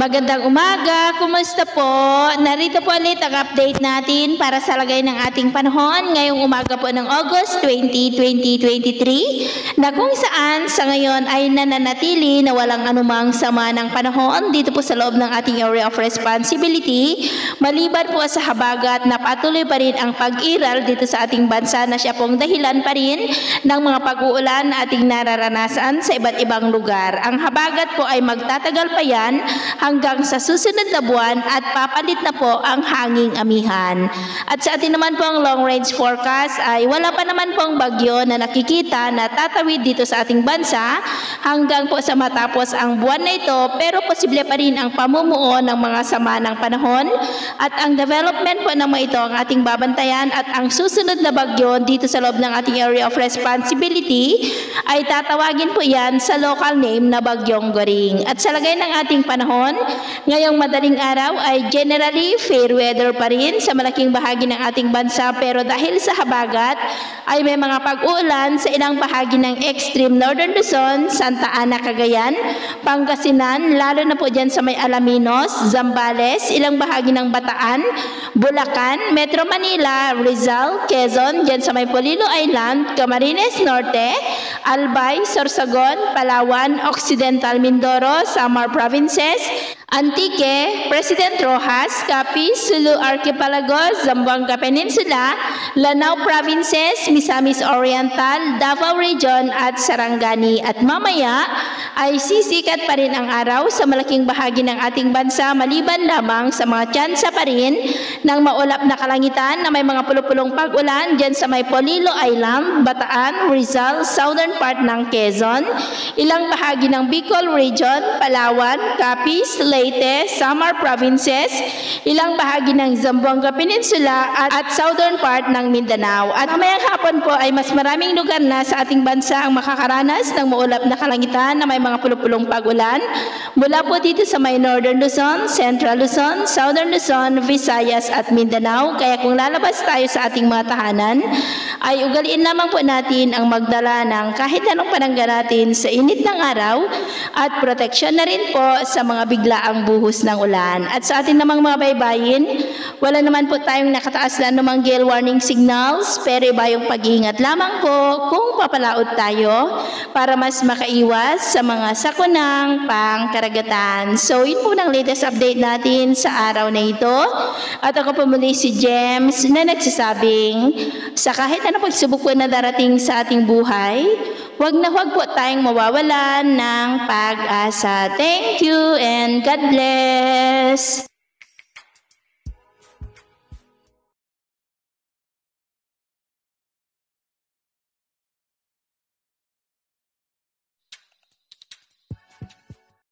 Magandang umaga, kumusta po? Narito po ulit ang update natin para sa lagay ng ating panahon ngayong umaga po ng August 20, 2023 na kung saan sa ngayon ay nananatili na walang anumang sama ng panahon dito po sa loob ng ating area of responsibility maliban po sa habagat na patuloy pa rin ang pag-iral dito sa ating bansa na siya pong dahilan pa rin ng mga pag-uulan na ating nararanasan sa iba't ibang lugar. Ang habagat po ay magtatagal pa yan hanggang sa susunod na buwan at papalit na po ang hanging amihan. At sa atin naman pong long range forecast ay wala pa naman pong bagyo na nakikita na tatawid dito sa ating bansa hanggang po sa matapos ang buwan na ito, pero posible pa rin ang pamumuo ng mga sama ng panahon at ang development po ng mga ito ang ating babantayan at ang susunod na bagyo dito sa loob ng ating area of responsibility ay tatawagin po yan sa local name na Bagyong Goring. At sa lagay ng ating panahon, ngayong madaling araw ay generally fair weather pa rin sa malaking bahagi ng ating bansa, pero dahil sa habagat ay may mga pag-uulan sa ilang bahagi ng extreme northern Luzon, Santa Ana, Cagayan, Pangasinan, lalo na po dyan sa may Alaminos, Zambales, ilang bahagi ng Bataan, Bulacan, Metro Manila, Rizal, Quezon, dyan sa may Polillo Island, Camarines Norte, Albay, Sorsogon, Palawan, Occidental Mindoro, Samar Provinces, Antique, President Rojas, Capiz, Sulu Archipelago, Zamboanga Peninsula, Lanao Provinces, Misamis Oriental, Davao Region at Sarangani. At mamaya ay sisikat pa rin ang araw sa malaking bahagi ng ating bansa maliban lamang sa mga tsansa pa rin ng maulap na kalangitan na may mga pulupulong pag-ulan dyan sa may Polillo Island, Bataan, Rizal, southern part ng Quezon, ilang bahagi ng Bicol Region, Palawan, Capiz, Leyte, Samar Provinces, ilang bahagi ng Zamboanga Peninsula at southern part ng Mindanao. At mamayang hapon po ay mas maraming lugar na sa ating bansa ang makakaranas ng maulap na kalangitan na may mga pulupulong pag-ulan mula po dito sa may Northern Luzon, Central Luzon, Southern Luzon, Visayas at Mindanao. Kaya kung lalabas tayo sa ating mga tahanan, ay ugaliin lamang po natin ang magdala ng kahit anong panangga natin sa init ng araw at proteksyon na rin po sa mga biglaang buhos ng ulan. At sa atin namang mga baybayin, wala naman po tayong nakataas na anumang gale warning signals, pero iba yung pag-iingat lamang po kung papalaot tayo para mas makaiwas sa mga sakunang pangkaragatan. So yun po ng latest update natin sa araw na ito. At ako po muli si James na nagsasabing sa kahit ano pagsubok po na darating sa ating buhay, huwag na huwag po tayong mawawalan ng pag-asa. Thank you and God bless!